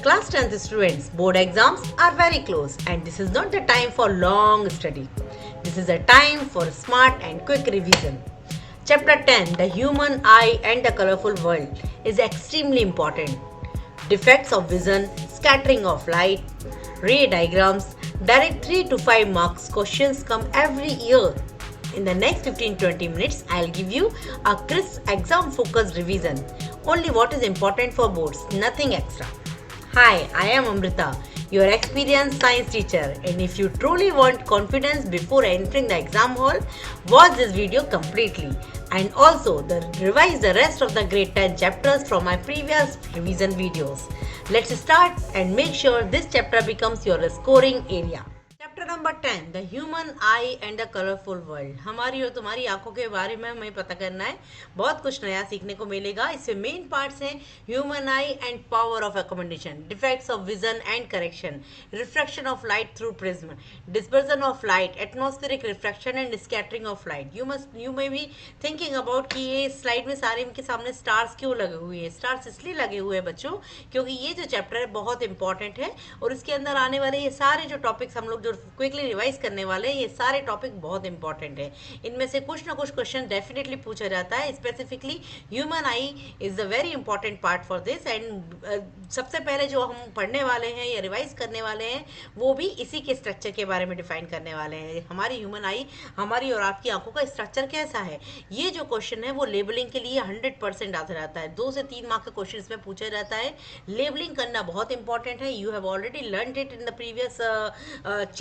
class 10th students, board exams are very close and this is not the time for long study. This is a time for smart and quick revision. Chapter 10, The Human Eye and the Colorful World is extremely important. Defects of vision, scattering of light, ray diagrams, direct 3 to 5 marks questions come every year. In the next 15-20 minutes, I'll give you a crisp exam-focused revision. Only what is important for boards, nothing extra. Hi, I am Amrita, your experienced science teacher, and if you truly want confidence before entering the exam hall, watch this video completely and also revise the rest of the grade 10 chapters from my previous revision videos. Let's start and make sure this chapter becomes your scoring area. Chapter number 10 the human I and the colourful world. हमारी और तुम्हारी आंखों के बारे में हमें पता करना है, बहुत कुछ नया सीखने को मिलेगा। इसमें मेन पार्ट्स हैं human I and power of accommodation, defects of vision and correction, refraction of light through prism, dispersion of light, atmospheric refraction and scattering of light. You may be thinking about कि ये slide में सारे इनके सामने stars क्यों लगे हुए हैं। स्टार्स इसलिए लगे हुए हैं बच्चों क्योंकि ये जो चैप्टर है बहुत इंपॉर्टेंट है और इसके अंदर आने वाले ये सारे जो टॉपिक्स हम लोग जो क्विकली रिवाइज करने वाले हैं, ये सारे टॉपिक बहुत इंपॉर्टेंट है। इनमें से कुछ ना कुछ क्वेश्चन डेफिनेटली पूछा जाता है। Specifically human I is the very important part for this and सबसे पहले जो हम पढ़ने वाले हैं या रिवाइज करने वाले हैं वो भी इसी के स्ट्रक्चर के बारे में डिफाइन करने वाले हैं। हमारी ह्यूमन आई, हमारी और आपकी आंखों का स्ट्रक्चर कैसा है, ये जो क्वेश्चन है वो लेबलिंग के लिए 100% आता रहता है। 2 से 3 मार्क का क्वेश्चन इसमें पूछा जाता है। लेबलिंग करना बहुत इंपॉर्टेंट है। You have already learned it in the previous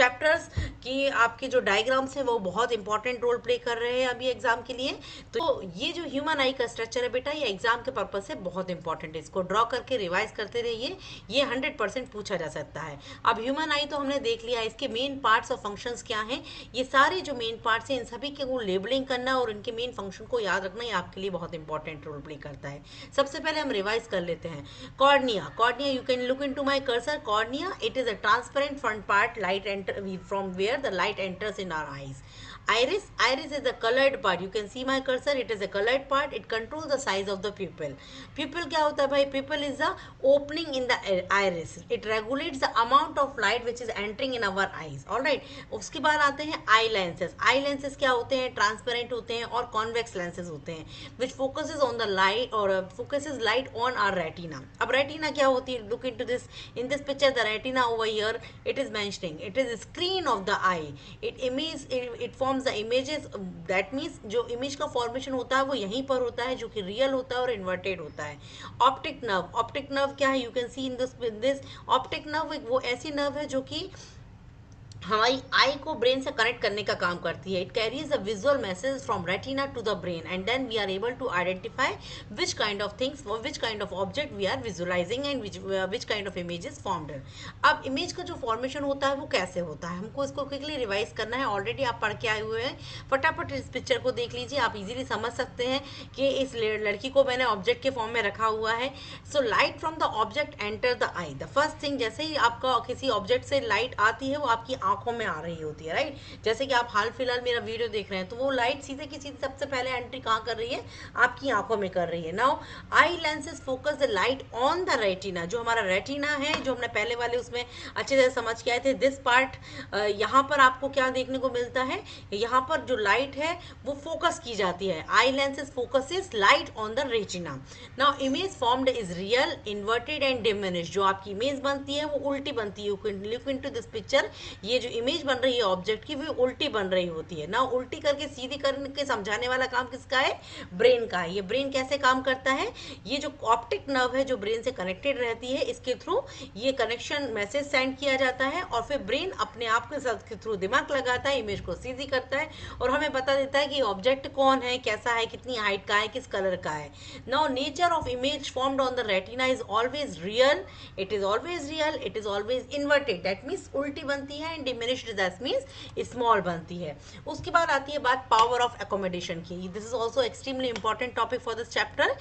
chapters कि आपके जो डायग्राम्स हैं वो बहुत इंपॉर्टेंट रोल प्ले कर रहे हैं अभी एग्जाम के लिए। तो ये जो ह्यूमन आई का स्ट्रक्चर है बेटा, ये एग्जाम के पर्पज से बहुत इंपॉर्टेंट है। इसको ड्रॉ करके रिवाइज करते रहिए, ये 100% पूछा जा सकता है। अब ह्यूमन आई तो हमने देख लिया, इसके मेन पार्ट्स और फंक्शंस क्या हैं। ये सारे जो मेन पार्ट्स हैं इन सभी के वो लेबलिंग करना और इनके मेन फंक्शन को याद रखना, ये आपके लिए बहुत इंपॉर्टेंट रोल प्ले करता है। सबसे पहले हम रिवाइज कर लेते हैं। Cornea, cornea you can look into my cursor. Cornea, it is a transparent front part light enter from where the light enters in our eyes. Iris, iris is the colored part. You can see my cursor, it is a colored part. It controls the size of the pupil. Pupil क्या होता है भाई? Pupil is the opening in the iris. It regulates the amount of light which is entering in our eyes. All right. उसके बाद आते हैं eye lenses. Eye lenses क्या होते हैं? Transparent होते हैं और convex lenses होते हैं, which focuses on the light or focuses light on our retina. अब retina क्या होती है? Look into this. In this picture, the retina over here, it is mentioning. It is a screen of the eye. It forms the images, that means जो image का formation होता है वो यहीं पर होता है, जो कि रियल होता है और इन्वर्टेड होता है। ऑप्टिक नर्व, ऑप्टिक नर्व क्या है? You can see in this optic nerve वो ऐसी नर्व है जो कि हमारी आई को ब्रेन से कनेक्ट करने का काम करती है। It carries a visual message from retina to the brain and then we are able to identify which kind of things, which kind of object we are visualising and which kind of images formed. अब image का जो formation होता है वो कैसे होता है, हमको इसको क्विकली रिवाइज करना है। ऑलरेडी आप पढ़ के आए हुए हैं, फटाफट इस पिक्चर को देख लीजिए, आप इजीली समझ सकते हैं कि इस लड़की को मैंने ऑब्जेक्ट के फॉर्म में रखा हुआ है। So light from the object enter the I. The first thing, जैसे ही आपका किसी ऑब्जेक्ट से लाइट आती है वो आपकी आंखों में आ रही होती है, राइट। जैसे कि आप हाल फिलहाल मेरा वीडियो देख रहे हैं तो वो लाइट सीधे की सीधे सबसे पहले एंट्री कहाँ कर रही है? आपकी आंखों में कर रही है। Now I lenses focus the light on the retina. जो हमारा रेटिना है, जो हमने पहले वाले उसमें अच्छे से समझ के आए थे, दिस पार्ट, यहाँ पर आपको क्या देखने को मिलता है? यहाँ पर जो लाइट है वो फोकस की जाती है। Eye lenses focuses light on the retina. Now image formed is real, inverted and diminish. जो आपकी इमेज बनती है वो उल्टी बनती है। You can look into this picture, ये जो इमेज बन रही है ऑब्जेक्ट की वो उल्टी बन रही होती है ना। उल्टी करके सीधी करके समझाने वाला काम किसका है? ब्रेन का है। ये ब्रेन कैसे काम करता है? ये जो ऑप्टिक नर्व है जो ब्रेन से कनेक्टेड रहती है, इसके थ्रू ये कनेक्शन मैसेज सेंड किया जाता है और फिर ब्रेन अपने आप के थ्रू दिमाग लगाता है, इमेज को सीधी करता है और हमें बता देता है कि ऑब्जेक्ट कौन है, कैसा है, कितनी हाइट का है, किस कलर का है। Now nature of image formed on the retina is always real, it is always real, it is always inverted, that means उल्टी बनती है, and diminished that means small बनती है। उसके बाद आती है बात पावर ऑफ अकोमोडेशन की। This is also extremely important topic for this chapter.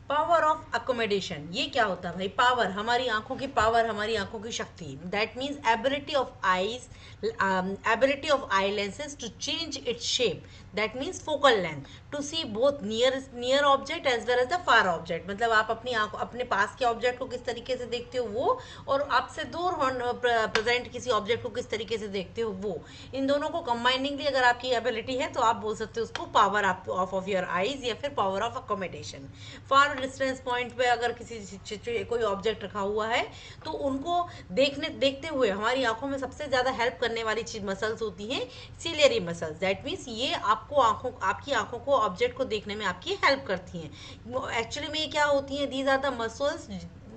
Power of accommodation, ये क्या होता है भाई? पावर, हमारी आंखों की पावर, हमारी आंखों की शक्ति, that means ability of eye lenses to change its shape, that means focal length, to see both near object as well as the far object, मतलब आप अपनी आंख अपने पास के ऑब्जेक्ट को किस तरीके से देखते हो वो, और आपसे दूर प्रेजेंट किसी ऑब्जेक्ट को किस तरीके से देखते हो वो, इन दोनों को कंबाइनिंगली अगर आपकी एबिलिटी है तो आप बोल सकते हो उसको पावर ऑफ योर आईज या फिर power of accommodation. Far distance point पे अगर किसी कोई ऑब्जेक्ट रखा हुआ है तो उनको देखते हुए हमारी आंखों में सबसे ज्यादा हेल्प करने वाली चीज मसल्स होती हैं सिलियरी मसल्स। दैट मीन्स ये आपको आपकी आंखों को ऑब्जेक्ट को देखने में आपकी हेल्प करती हैं। एक्चुअली में क्या होती हैं, these are the muscles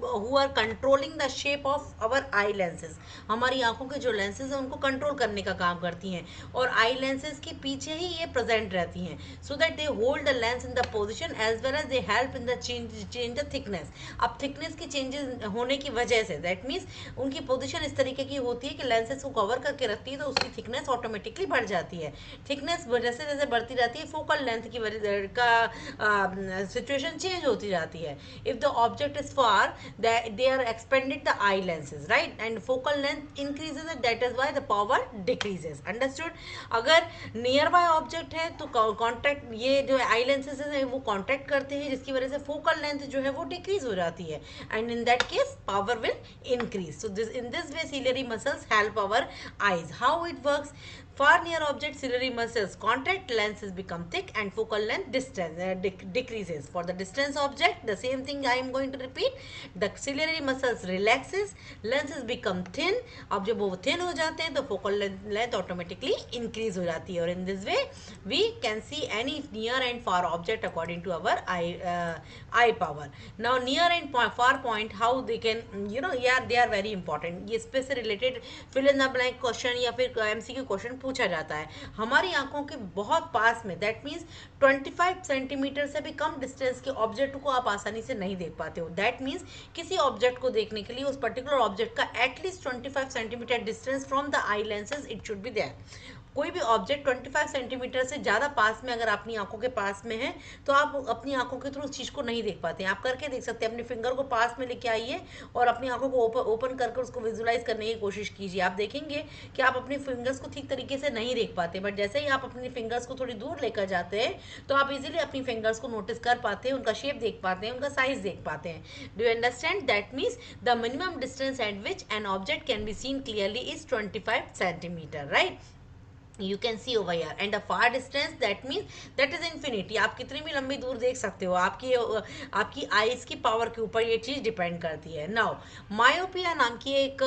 who are controlling the shape of our eye lenses। हमारी आंखों के जो लेंसेज हैं उनको कंट्रोल करने का काम करती हैं, और आई लेंसेज के पीछे ही ये प्रेजेंट रहती हैं, so that they hold the lens in the position as well as they help in the change the thickness. अब थिकनेस की चेंजेस होने की वजह से दैट मीन्स उनकी पोजीशन इस तरीके की होती है कि लेंसेज को कवर करके रखती है, तो उसकी थिकनेस ऑटोमेटिकली बढ़ जाती है। थिकनेस जैसे जैसे बढ़ती जाती है फोकल लेंथ की वजह का सिचुएशन चेंज होती जाती है। If the object is far, they are expanded the eye lenses, right, and focal length increases and that is why the power decreases। understood? अगर नियर बाय ऑब्जेक्ट है तो contact ये जो आई लेंसेज है वो कॉन्टैक्ट करते हैं, जिसकी वजह से फोकल लेंथ जो है वो डिक्रीज हो जाती है, and in that case power will increase. So this in this way ciliary muscles help our eyes। how it works? Far near object ciliary muscles contract, lenses become thick and focal length decreases। For the distance object the same thing I am going to repeat, the ciliary muscles relaxes, lenses become thin। अब जब वो thin हो जाते हैं तो focal length automatically increase हो जाती है, और in this way we can see any near and far object according to our eye power। now near and far point how they can yeah they are very important। ये space से related fill in the blank question या फिर MCQ question पूछा जाता है। हमारी आंखों के बहुत पास में दैट मीन्स 25 सेंटीमीटर से भी कम डिस्टेंस के ऑब्जेक्ट को आप आसानी से नहीं देख पाते हो। दैट मीन्स किसी ऑब्जेक्ट को देखने के लिए उस पर्टिकुलर ऑब्जेक्ट का at least 25 centimetre distance from the eye lenses it should be there. कोई भी ऑब्जेक्ट 25 सेंटीमीटर से ज़्यादा पास में अगर अपनी आंखों के पास में है तो आप अपनी आंखों के थ्रू उस चीज़ को नहीं देख पाते हैं। आप करके देख सकते हैं, अपने फिंगर को पास में लेके आइए और अपनी आंखों को ओपन करके उसको विजुलाइज करने की कोशिश कीजिए। आप देखेंगे कि आप अपनी फिंगर्स को ठीक तरीके से नहीं देख पाते, बट जैसे ही आप अपनी फिंगर्स को थोड़ी दूर लेकर जाते हैं तो आप इजीली अपनी फिंगर्स को नोटिस कर पाते हैं, उनका शेप देख पाते हैं, उनका साइज देख पाते हैं। Do you understand? That means the minimum distance eight which an object can be seen clearly is 25 centimetre, right? You can see over here, and a far distance that means that is infinity। आप कितनी भी लंबी दूर देख सकते हो, आपकी eyes की पावर के ऊपर ये चीज डिपेंड करती है। नाउ मायोपिया नाम की एक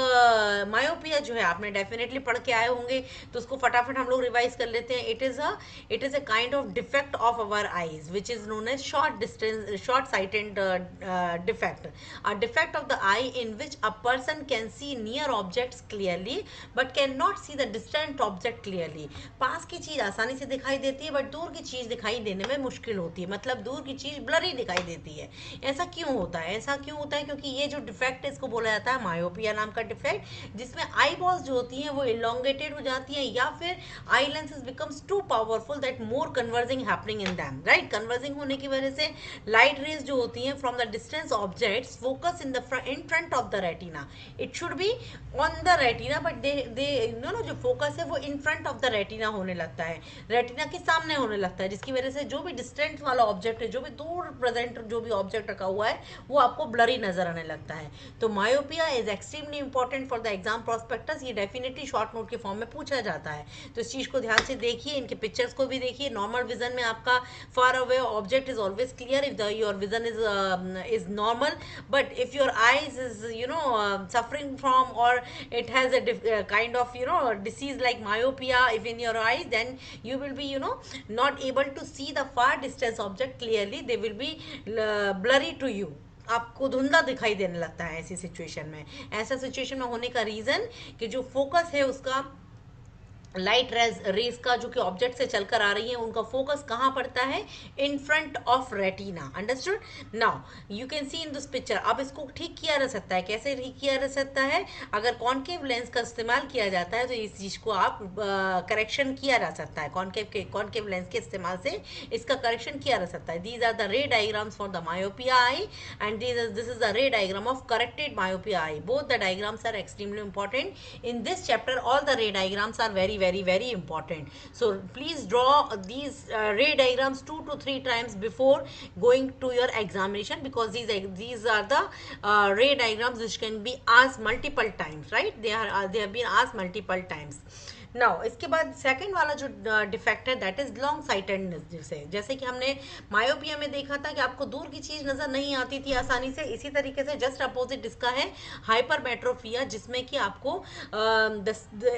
मायोपिया जो है आपने डेफिनेटली पढ़ के आए होंगे, तो उसको फटाफट हम लोग रिवाइज कर लेते हैं। It is a kind of defect of our eyes which is known as short sighted defect. A defect of the eye in which a person can see near objects clearly but can not see the distant object clearly. पास की चीज आसानी से दिखाई देती है but दूर की चीज दिखाई देने में मुश्किल होती है, मतलब दूर की चीज ब्लरी दिखाई देती है। ऐसा क्यों होता है? ऐसा क्यों होता है? क्योंकि ये जो डिफेक्ट है इसको बोला जाता है मायोपिया नाम का डिफेक्ट, जिसमें आई बॉल्स जो होती हैं वो इलोंगेटेड हो जाती हैं, या फिर eye lenses becomes too powerful that more converging happening in them, right? Converging होने की वजह से लाइट रेज जो होती हैं from the distance objects focus in front of the retina. It should be on the retina but they जो focus है वो in front of the retina होने लगता है, रेटिना के सामने होने लगता है, जिसकी वजह से जो भी डिस्टेंट वाला ऑब्जेक्ट है, जो भी दूर प्रेजेंट जो भी ऑब्जेक्ट रखा हुआ है वो आपको ब्लरी नजर आने लगता है। तो myopia is extremely important for the exam prospectus. ये डेफिनेटली शॉर्ट नोट के फॉर्म में पूछा जाता है, तो इस चीज को ध्यान से देखिए, इनके पिक्चर्स को भी देखिए। नॉर्मल विजन में आपका far away object is always clear if your vision is normal, but if your eyes is suffering from or it has a kind of disease like myopia if in your eyes, then you will be not able to see the far distance object clearly, they will be blurry to you, आपको धुंधला दिखाई देने लगता है ऐसी situation में। ऐसा situation में होने का रीजन कि जो फोकस है उसका लाइट रेज का जो कि ऑब्जेक्ट से चलकर आ रही है उनका फोकस कहाँ पड़ता है? इन front of retina. Understood? Now you can see in this picture. अब इसको ठीक किया जा सकता है, कैसे ठीक किया जा सकता है? अगर कॉन्केव लेंस का इस्तेमाल किया जाता है तो इस चीज को आप करेक्शन किया जा सकता है, कॉन्केव लेंस के इस्तेमाल से इसका करेक्शन किया जा सकता है। These are the ray diagrams for the myopia eye and this is the ray diagram of corrected myopia eye. Both the diagrams are extremely important in this chapter. All the ray diagrams are very very important. So please draw these ray diagrams 2 to 3 times before going to your examination, because these are the ray diagrams which can be asked multiple times, right? They have been asked multiple times. Now इसके बाद second वाला जो defect है that is long sightedness, जैसे कि हमने myopia में देखा था कि आपको दूर की चीज नजर नहीं आती थी आसानी से, इसी तरीके से जस्ट अपोजिट इसका है हाइपरमेट्रोपिया, जिसमें कि आपको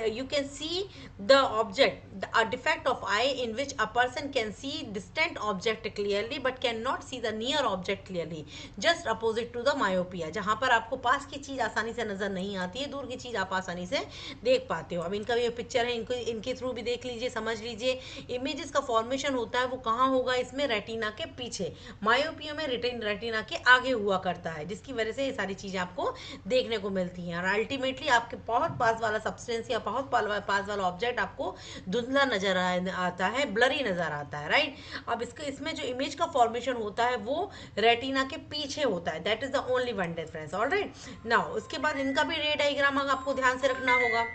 you can see the object, a defect of eye in which a person can see distant object clearly but can not see the near object clearly, just opposite to the myopia, जहां पर आपको पास की चीज आसानी से नजर नहीं आती है, दूर की चीज आप आसानी से देख पाते हो. अब इनका ये पिक्चर है, इनको इनके थ्रू भी देख लीजिए, समझ लीजिए. इमेजेस का फॉर्मेशन होता है वो कहाँ होगा, इसमें रेटिना के पीछे. मायोपिया में रेटिना के आगे हुआ करता है, जिसकी वजह से ये सारी चीजें आपको देखने को मिलती हैं. और अल्टीमेटली आपके बहुत पास वाला सब्सटेंस या बहुत पास वाला ऑब्जेक्ट आपको धुंधला नजर आता है, ब्लरी नजर आता है, राइट. अब इसमें जो इमेज का फॉर्मेशन होता है वो रेटिना के पीछे होता है. That is the only one difference. Alright, now उसके बाद इनका भी रे डायग्राम आपको ध्यान से रखना होगा.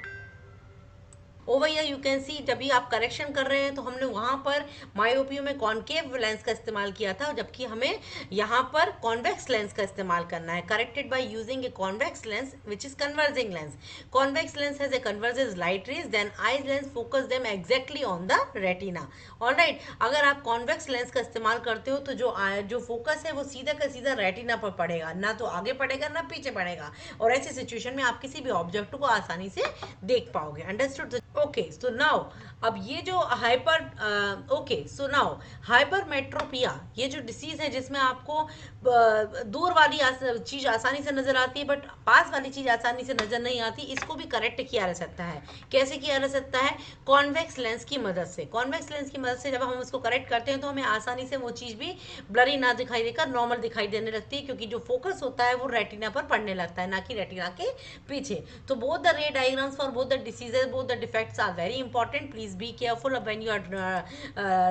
ओवर हियर यू कैन सी, जब भी आप करेक्शन कर रहे हैं तो हमने वहां पर मायोपिया में कॉनकेव लेंस का इस्तेमाल किया था, जबकि हमें यहाँ पर कॉन्वेक्स लेंस का इस्तेमाल करना है. Corrected by using a convex lens which is converging lens. Convex lens has a converges light rays, then eye lens focus them exactly on the retina. Alright, अगर आप कॉन्वेक्स लेंस का इस्तेमाल करते हो तो जो फोकस है वो सीधा का सीधा रेटिना पर पड़ेगा, ना तो आगे पड़ेगा ना पीछे पड़ेगा, और ऐसी सिचुएशन में आप किसी भी ऑब्जेक्ट को आसानी से देख पाओगे. अंडरस्टूड? ओके, सो नाउ अब ये जो हाइपरमेट्रोपिया, ये जो डिसीज है जिसमें आपको दूर वाली चीज आसानी से नजर आती है बट पास वाली चीज आसानी से नजर नहीं आती, इसको भी करेक्ट किया जा सकता है. कैसे किया जा सकता है? कॉन्वेक्स लेंस की मदद से. कॉन्वेक्स लेंस की मदद से जब हम उसको करेक्ट करते हैं तो हमें आसानी से वो चीज भी ब्लरी ना दिखाई देकर नॉर्मल दिखाई देने लगती है, क्योंकि जो फोकस होता है वो रेटिना पर पड़ने लगता है, ना कि रेटिना के पीछे. तो both the ray diagrams for both the diseases, both the defects are very important. Please be careful when you are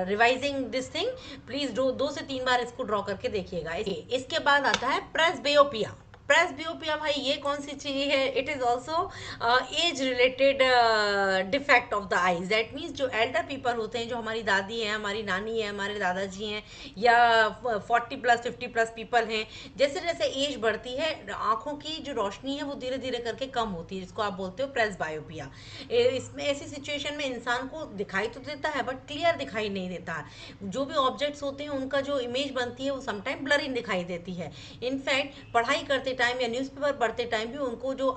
revising this thing. Please 2 से 3 बार इसको ड्रॉ करके देखिएगा. इसके बाद आता है प्रेसबियोपिया. प्रेसबियोपिया भाई ये कौन सी चीज है? It is also age related defect of the eyes. That means जो एल्डर पीपल होते हैं, जो हमारी दादी है, हमारी नानी है, हमारे दादाजी हैं, या 40+ 50+ पीपल हैं, जैसे जैसे एज बढ़ती है आंखों की जो रोशनी है वो धीरे धीरे करके कम होती है, जिसको आप बोलते हो प्रेसबायोपिया. इसमें ऐसी सिचुएशन में इंसान को दिखाई तो देता है बट क्लियर दिखाई नहीं देता. जो भी ऑब्जेक्ट्स होते हैं उनका जो इमेज बनती है वो समटाइम ब्लरी दिखाई देती है. इनफैक्ट पढ़ाई करते टाइम या न्यूज़पेपर पढ़ते टाइम भी उनको जो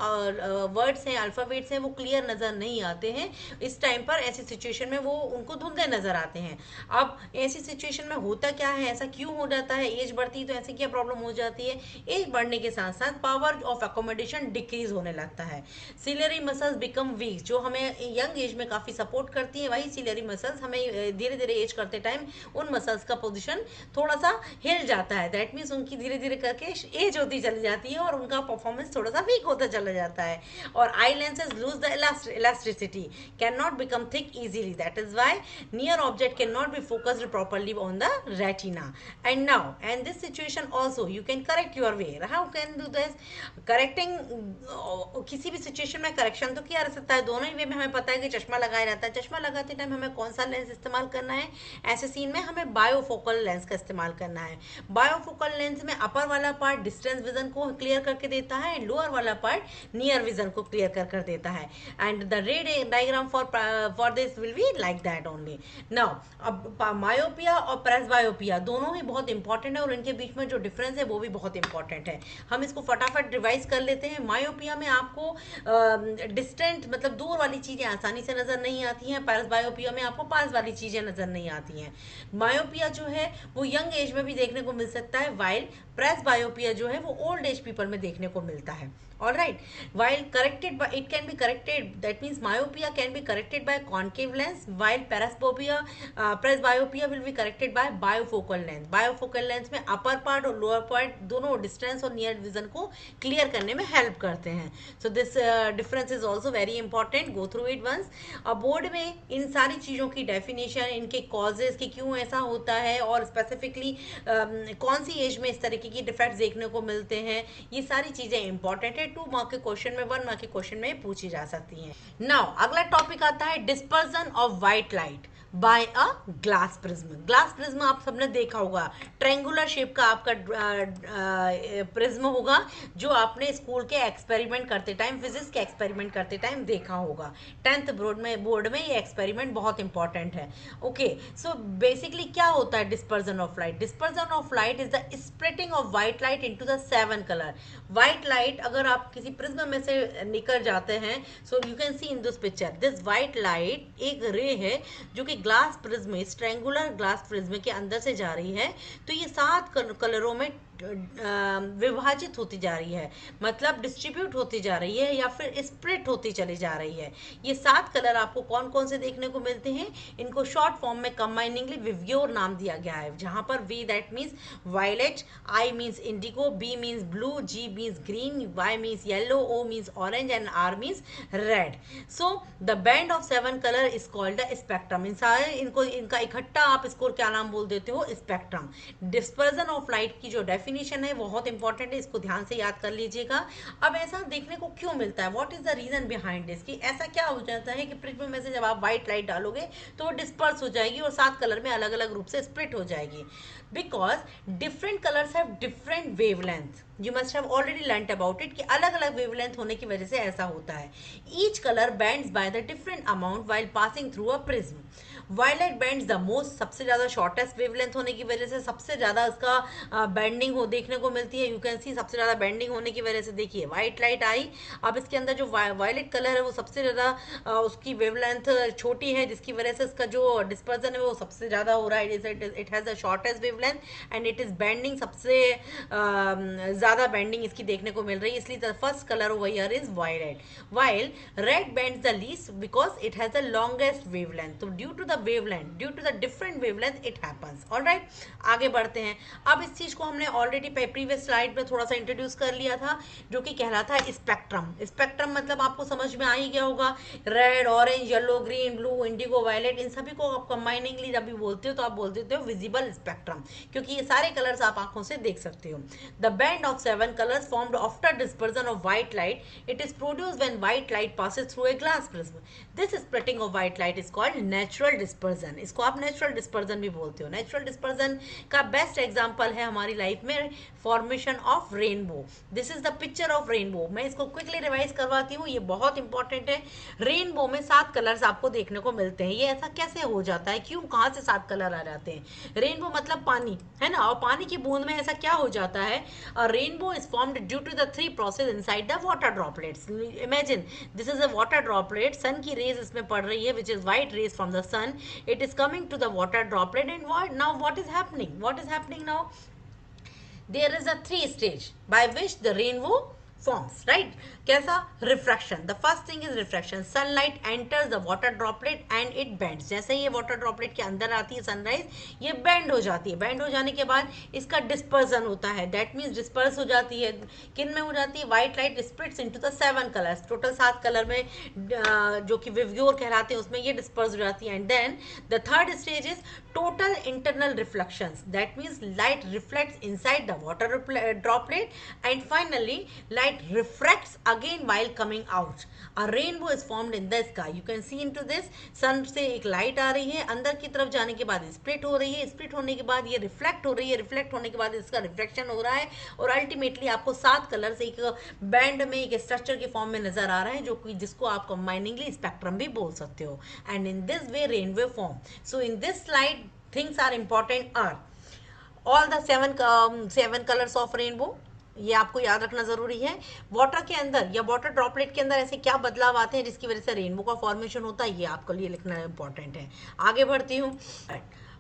वर्ड्स हैं, अल्फाबेट्स हैं, वो क्लियर नजर नहीं आते हैं. इस टाइम पर ऐसी सिचुएशन में वो उनको धुंधले नजर आते हैं. अब ऐसी सिचुएशन में होता क्या है, ऐसा क्यों हो जाता है? एज बढ़ती है तो ऐसे क्या प्रॉब्लम हो जाती है? एज बढ़ने के साथ साथ पावर ऑफ अकोमोडेशन डिक्रीज होने लगता है. सिलियरी मसल्स बिकम वीक, जो हमें यंग एज में काफी सपोर्ट करती है, वही सिलियरी मसल्स हमें धीरे धीरे एज करते टाइम उन मसल्स का पोजिशन थोड़ा सा हिल जाता है. दैट मीन्स उनकी धीरे धीरे करके एज होती चली जाती है और उनका परफॉर्मेंस थोड़ा सा वीक होता चला जाता है. और eye lenses lose the elasticity, cannot become thick easily. That is why near object cannot be focused properly on the retina. And now, and this situation also you can correct your way. How can do this? Correcting किसी भी situation में correction तो किया जा सकता है. दोनों ही वे में हमें पता है कि चश्मा लगाया जाता है. चश्मा लगाते टाइम हमें कौन सा लेंस इस्तेमाल करना है? ऐसे सीन में हमें बायोफोकल लेंस का इस्तेमाल करना है. बायोफोकल लेंस में अपर वाला पार्ट डिस्टेंस विजन को क्लियर करके देता है एंड लोअर वाला पार्ट नियर विजन को क्लियर कर देता है. And the ray diagram for this will be like that only. Now अब मायोपिया और प्रेसबायोपिया दोनों ही बहुत इंपॉर्टेंट है और इनके बीच में जो डिफरेंस है वो भी बहुत इंपॉर्टेंट है. हम इसको फटाफट रिवाइज कर लेते हैं. मायोपिया में आपको डिस्टेंट मतलब दूर वाली चीजें आसानी से नजर नहीं आती हैं. प्रेसबायोपिया में आपको पास वाली चीजें नजर नहीं आती हैं. मायोपिया जो है वो यंग एज में भी देखने को मिल सकता है, वाइल प्रेसबायोपिया जो है वो ओल्ड एज पीपल में देखने को मिलता है. Alright, while corrected by, it can be corrected, that means myopia can be corrected by concave lens, while presbyopia will be corrected by bifocal lens. Bifocal lens में upper part और lower part दोनों distance और near vision को clear करने में help करते हैं. So this difference is also very important. Go through it once. अब बोर्ड में इन सारी चीज़ों की definition, इनके causes कि क्यों ऐसा होता है और specifically कौन सी एज में इस तरीके की डिफेक्ट्स देखने को मिलते हैं, ये सारी चीजें इंपॉर्टेंट है, 2 मार्क के क्वेश्चन में, 1 मार्क के क्वेश्चन में पूछी जा सकती हैं। नाउ अगला टॉपिक आता है dispersion of white light by a glass prism. Glass prism आप सबने देखा होगा, ट्रायंगुलर शेप का आपका प्रिज्म होगा, जो आपने स्कूल के एक्सपेरिमेंट करते टाइम, फिजिक्स के एक्सपेरिमेंट करते टाइम देखा होगा। 10th बोर्ड में ये एक्सपेरिमेंट बहुत इंपॉर्टेंट है। ओके, सो बेसिकली क्या होता है dispersion of light? Dispersion of light is the splitting of white light into the 7 colour. White light अगर आप किसी प्रिज्म में से निकल जाते हैं, so you can see in this picture, this white light एक रे है जो कि ग्लास प्रिज्म, इस ट्रायंगुलर ग्लास प्रिज्म के अंदर से जा रही है। तो ये 7 कलरों में विभाजित होती जा रही है, मतलब डिस्ट्रीब्यूट होती जा रही है या फिर स्प्लिट होती चली जा रही है। ये 7 कलर आपको कौन कौन से देखने को मिलते हैं? इनको शॉर्ट फॉर्म में कंबाइनिंगली विव्योर नाम दिया गया है, जहां पर V that means violet, I means indigo, B means blue, G means green, Y means yellow, O means orange and R means red. So the band of 7 colour is called the spectrum. इन सारे इनका इकट्ठा आप इसको क्या नाम बोल देते हो? स्पेक्ट्रम। डिस्पर्जन ऑफ लाइट की जो डेफिनेशन है बहुत इंपॉर्टेंट है, इसको ध्यान से याद कर लीजिएगा। अब ऐसा देखने को क्यों मिलता है? What is the reason behind this, कि ऐसा क्या हो जाता है कि प्रिज्म में से जब आप व्हाइट लाइट डालोगे तो वो डिस्पर्स हो जाएगी और 7 कलर में अलग अलग रूप से स्प्लिट हो जाएगी। Because different colours have different wavelength, you must have already learned about it, कि अलग अलग वेवलेंथ होने की वजह से ऐसा होता है। Each colour bends by the different amount while passing through a prism. Violet bends the most, सबसे ज्यादा शॉर्टेस्ट वेवलेंथ होने की वजह से सबसे ज्यादा इसका बैंडिंग हो देखने को मिलती है। यू कैन सी सबसे ज्यादा बैंडिंग होने की वजह से देखिए व्हाइट लाइट आई, अब इसके अंदर जो वायलेट कलर है वो सबसे ज्यादा उसकी वेवलेंथ छोटी है, जिसकी वजह से इसका जो डिस्पर्जन है वो सबसे ज्यादा हो रहा है। It has the shortest wavelength and it is bending, सबसे ज्यादा बैंडिंग इसकी देखने को मिल रही है, इसलिए the first colour over here is violet. While red bends the least because it has the longest wavelength. तो due to the wavelength, due to the different wavelength it happens. all right, आगे बढ़ते हैं। अब इस चीज को हमने already previous slide में थोड़ा सा इंट्रोड्यूस कर लिया था, जो कि कहलाता है स्पेक्ट्रम। स्पेक्ट्रम मतलब आपको समझ में आ ही गया होगा, red, orange, yellow, green, blue, indigo, violet, इन सभी को आप कंबाइनिंगली जब भी बोलते हो तो आप बोल देते हो विजिबल स्पेक्ट्रम, क्योंकि ये सारे कलर्स आप आंखों से देख सकते हो। The band of 7 colours formed after dispersion of white light, it is produced when white light passes through a glass prism. This splitting of white light is called natural dispersion. इसको आप natural dispersion भी बोलते हो। Natural dispersion का best example है हमारी life में formation of rainbow. This is the picture of rainbow. मैं इसको क्विकली रिवाइज करवाती हूँ, ये बहुत इंपॉर्टेंट है। रेनबो में 7 कलर्स आपको देखने को मिलते हैं। ये ऐसा कैसे हो जाता है, क्यों, कहां से 7 कलर आ जाते हैं? रेनबो मतलब पानी है ना, और पानी की बूंद में ऐसा क्या हो जाता है? Rainbow is formed due to the 3 process inside the water droplets. Imagine this is a water droplet, sun की रेज इसमें पड़ रही है, which is white rays from the sun, it is coming to the water droplet, and what is happening now? There is a 3 stage by which the rainbow forms, right? कैसा? Refraction. The first thing is refraction. Sunlight enters the water droplet and it bends. जैसे ही ये water droplet के अंदर आती है sunrise, ये bend हो जाती है। बेंड हो जाने के बाद इसका डिस्पर्सन होता है, दैट मीन्स डिस्पर्स हो जाती है। किन में हो जाती है? White light splits into the 7 colours. Total 7 colour में जो कि विव्योर कहलाते हैं उसमें ये डिस्पर्स हो जाती है। And then the third stage is total internal reflections, that means light reflects inside the water droplet and finally light refracts again while coming out. A rainbow is formed in the sky. You can see into this. सन से एक light आ रही है, अंदर की तरफ जाने के बाद स्प्लिट हो रही है, स्प्लिट होने के बाद ये रिफ्लेक्ट हो रही है, रिफ्लेक्ट होने के बाद इसका रिफ्लेक्शन हो रहा है, और अल्टीमेटली आपको 7 कलर से एक बैंड में, एक स्ट्रक्चर के फॉर्म में नजर आ रहा है, जो कि जिसको आप कंबाइनिंगली स्पेक्ट्रम भी बोल सकते हो। And in this way rainbow form. So in this slide things are important are all the 7 colours of rainbow. ये आपको याद रखना जरूरी है। वाटर के अंदर या वाटर ड्रॉपलेट के अंदर ऐसे क्या बदलाव आते हैं जिसकी वजह से रेनबो का फॉर्मेशन होता है, ये आपके लिए लिखना इंपॉर्टेंट है। आगे बढ़ती हूँ।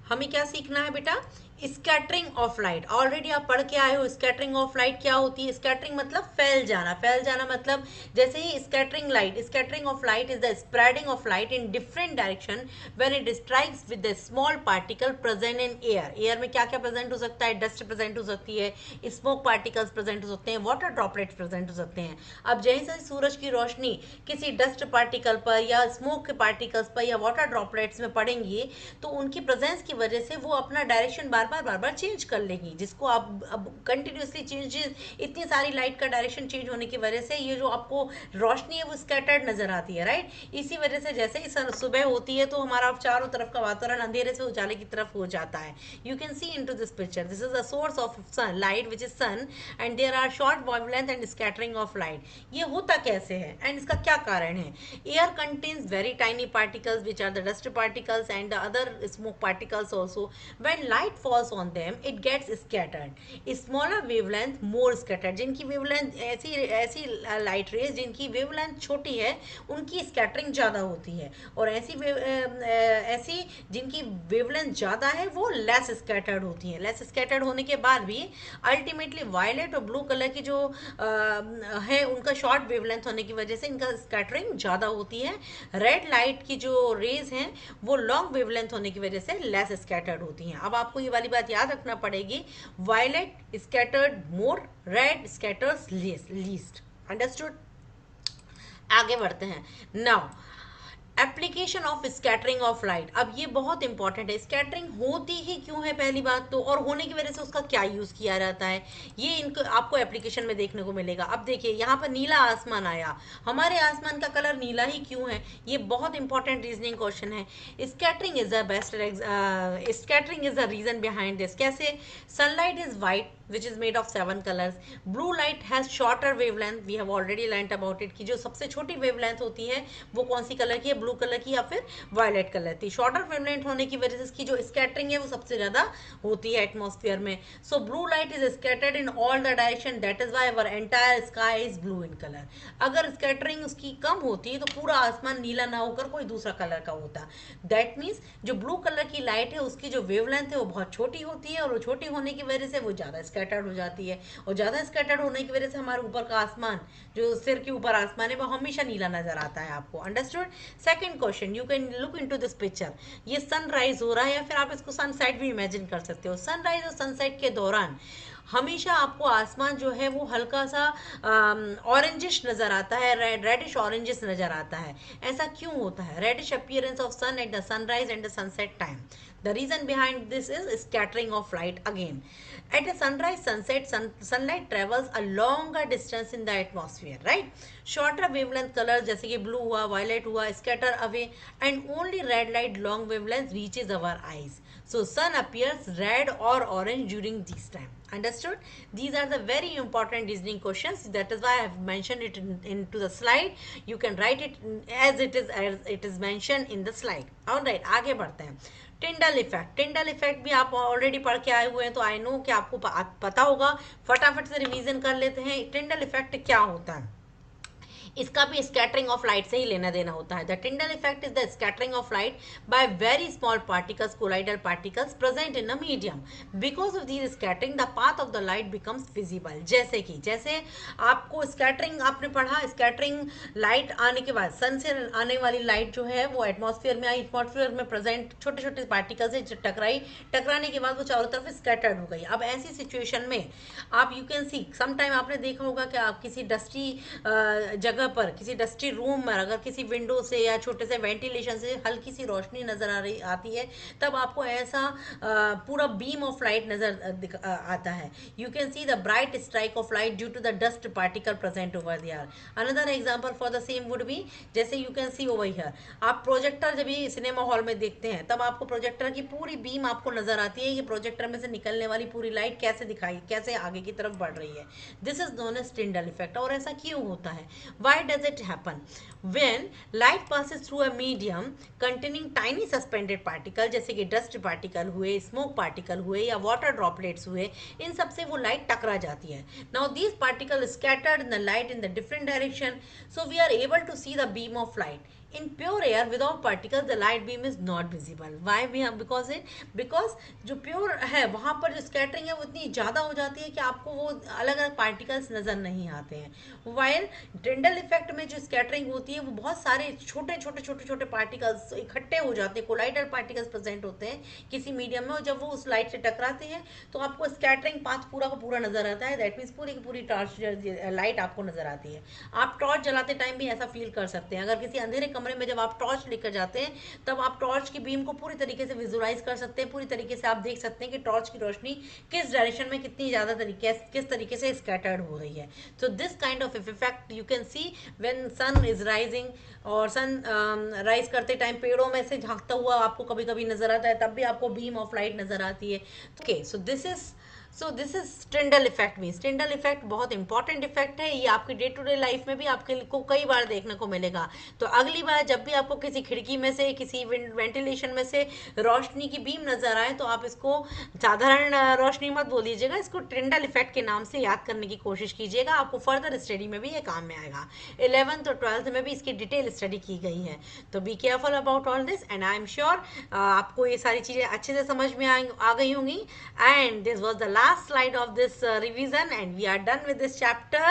हमें क्या सीखना है बेटा? Scattering of light. ऑलरेडी आप पढ़ के आए हो स्कैटरिंग ऑफ लाइट क्या होती है। स्कैटरिंग मतलब फैल जाना। फैल जाना मतलब जैसे ही scattering of light is the spreading of light in different direction when it strikes with the small particle present in air. Air में क्या क्या प्रेजेंट हो सकता है? डस्ट प्रेजेंट हो सकती है, स्मोक पार्टिकल्स प्रेजेंट हो सकते हैं, वाटर ड्रॉपलेट्स प्रेजेंट हो सकते हैं। अब जैसे सूरज की रोशनी किसी डस्ट पार्टिकल पर या स्मोक के पार्टिकल्स पर या वाटर ड्रॉपलेट्स में पड़ेंगी, तो उनकी प्रेजेंस की वजह से वो अपना डायरेक्शन बार बार चेंज कर लेगी, जिसको आप अब कंटिन्यूसली चेंजेस, इतनी सारी लाइट का डायरेक्शन चेंज होने की वजह से ये जो आपको रोशनी है वो स्कैटर्ड नजर आती है, राइट। इसी वजह से जैसे ही सुबह होती है तो हमारा चारों तरफ का वातावरण अंधेरे से उजाले की तरफ हो जाता है। You can see into this picture, this is the source of sunlight which is sun, and there are short wavelength and scattering of light. ये होता कैसे है एंड इसका क्या कारण है? Air contains very tiny particles which are the dust particles and the other smoke particles also. When light falls on them it gets scattered. Smaller wavelength more scattered, जिनकी wavelength ऐसी ऐसी लाइट रेज जिनकी wavelength छोटी है उनकी scattering ज़्यादा होती है, और ऐसी जिनकी वेवलेंथ ज़्यादा है वो लेस स्कैटर्ड होती है। लेस स्कैटर्ड होने के बाद भी अल्टीमेटली वायलेट और ब्लू कलर की जो है उनका शॉर्ट वेवलेंथ होने की वजह से इनका स्कैटरिंग ज़्यादा होती है। रेड लाइट की जो रेज हैं वो लॉन्ग वेवलेंथ होने की वजह से लेस स्कैटर्ड होती हैं। अब आपको ये वाली बात याद रखना पड़ेगी, वायलेट स्कैटर्ड मोर, रेड स्कैटर्स लीस्ट। अंडरस्टूड? आगे बढ़ते हैं। Now application of scattering of light. अब ये बहुत इंपॉर्टेंट है, स्कैटरिंग होती ही क्यों है पहली बात तो, और होने की वजह से उसका क्या यूज़ किया जाता है, ये इनको आपको एप्लीकेशन में देखने को मिलेगा। अब देखिए यहाँ पर नीला आसमान आया, हमारे आसमान का कलर नीला ही क्यों है? ये बहुत इंपॉर्टेंट रीजनिंग क्वेश्चन है। Scattering is the best, scattering is the reason behind this. कैसे? Sunlight is white which is made of 7 colors. Blue light has shorter wavelength, we have already learnt about it कि जो सबसे छोटी wavelength होती है वो कौन सी कलर की है, ब्लू कलर की या फिर वायलेट कलर की। शॉर्टर वेवलेंथ होने की वजह से इसकी जो स्कैटरिंग है वो सबसे ज़्यादा होती है एटमॉस्फेयर में। सो blue light is scattered in all the direction, that is why our entire sky is blue in colour. अगर स्कैटरिंग उसकी कम होती है तो पूरा आसमान नीला ना होकर कोई दूसरा कलर का होता। दैट मीन्स जो ब्लू कलर की लाइट है उसकी जो वेवलेंथ है वो बहुत छोटी होती है, और वो छोटी होने की वजह से वो ज़्यादा स्कैटर्ड हो जाती है, और ज़्यादा स्कैटर्ड होने की वजह से हमारे ऊपर का आसमान, जो सिर के ऊपर आसमान है, वो हमेशा नीला नजर आता है आपको। Understood? Second question, you can look into this picture. ये सनराइज हो रहा है या फिर आप इसको सनसेट भी इमेजिन कर सकते हो। सनराइज और सनसेट के दौरान हमेशा आपको आसमान जो है वो हल्का सा ऑरेंजिश नज़र आता है, रेडिश ऑरेंजिश नज़र आता है। ऐसा क्यों होता है? Reddish appearance of sun at the sunrise and the sunset time. The reason behind this is scattering of light again. At a sunrise, sunset, sunlight travels a longer distance in the atmosphere, right? Shorter wavelength colors जैसे कि blue हुआ, violet हुआ, scatter away, and only red light long wavelength reaches our eyes. So sun appears red or orange during this time. Understood? These are the very important reasoning questions. That is why I have mentioned it into the slide. You can write it as it is mentioned in the slide. All right, आगे बढ़ते हैं। Tyndall effect. Tyndall effect भी आप already पढ़ के आए हुए हैं तो आई नो कि आपको पता होगा, फटाफट से रिवीजन कर लेते हैं। टिंडल इफेक्ट क्या होता है? इसका भी स्कैटरिंग ऑफ लाइट से ही लेना देना होता है। The Tyndall effect is the scattering of light by very small particles, colloidal particles present in a medium. Because of this scattering the path of the light becomes visible. जैसे आपको scattering आपने पढ़ा, scattering light आने के बाद, सन से आने वाली लाइट जो है वो एटमॉस्फेयर में आई, एटमॉस्फेयर में प्रेजेंट छोटे छोटे पार्टिकल्स से टकराने के बाद वो चारों तरफ स्कैटर्ड हो गई। अब ऐसी सिचुएशन में आप यू कैन सी समटाइम आपने देखा होगा कि आप किसी डस्टी जगह पर, किसी डस्टी रूम में अगर किसी विंडो से या छोटे से वेंटिलेशन से हल्की सी रोशनी नजर आती है, तब आपको ऐसा पूरा बीम ऑफ लाइट नजर आता है। You can see the bright strike of light due to the dust particle present over there. Another example for the same would be, जैसे you can see over here, आप projector जब भी cinema hall में देखते हैं तब आपको projector की पूरी बीम आपको नजर आती है कि प्रोजेक्टर में से निकलने वाली पूरी लाइट कैसे आगे की तरफ बढ़ रही है। This is known as Tyndall effect. और ऐसा क्यों होता है? Why does it happen? When light passes through a medium containing tiny suspended particle, जैसे कि डस्ट पार्टिकल हुए, स्मोक पार्टिकल हुए या वाटर ड्रॉपलेट्स हुए, इन सबसे वो लाइट टकरा जाती है। Now these particles scattered in the light in the different direction, so we are able to see the beam of light. In pure air without particles the light beam is not visible. Why? Because जो pure है वहाँ पर जो scattering है वो इतनी ज़्यादा हो जाती है कि आपको वो अलग अलग पार्टिकल्स नज़र नहीं आते हैं। वाइल टिंडल इफेक्ट में जो स्कैटरिंग होती है वो बहुत सारे छोटे पार्टिकल्स इकट्ठे हो जाते हैं, कोलाइडल पार्टिकल्स प्रेजेंट होते हैं किसी मीडियम में, और जब वो उस लाइट से टकराते हैं तो आपको स्कैटरिंग पाथ पूरा का पूरा नजर आता है। दैट मीन्स पूरी की पूरी टॉर्च लाइट आपको नजर आती है। आप टॉर्च जलाते टाइम भी ऐसा फील कर सकते हैं। अगर किसी अंधेरे कमरे कमरे में जब आप टॉर्च लेकर जाते हैं तब आप टॉर्च की बीम को पूरी तरीके से विजुलाइज कर सकते हैं, पूरी तरीके से आप देख सकते हैं कि टॉर्च की रोशनी किस डायरेक्शन में कितनी ज़्यादा किस तरीके से स्कैटर्ड हो रही है. तो this kind of effect you can see when sun is rising, और सन राइज करते टाइम पेड़ों में से झांकता हुआ आपको कभी कभी नजर आता है, तब भी आपको बीम ऑफ लाइट नजर आती है. Okay, so this is Tyndall effect. Mean Tyndall effect बहुत इंपॉर्टेंट इफेक्ट है. ये आपकी डे टू डे लाइफ में भी आपके को कई बार देखने को मिलेगा. तो अगली बार जब भी आपको किसी खिड़की में से, किसी वेंटिलेशन में से रोशनी की बीम नजर आए, तो आप इसको साधारण रोशनी मत बोलिएगा, इसको टिंडल इफेक्ट के नाम से याद करने की कोशिश कीजिएगा. आपको फर्दर स्टडी में भी ये काम में आएगा. 11th और 12th में भी इसकी डिटेल स्टडी की गई है. तो be careful about all this, and I am sure आपको ये सारी चीज़ें अच्छे से समझ में आ गई होंगी. And this was the last slide of this revision, and we are done with this chapter.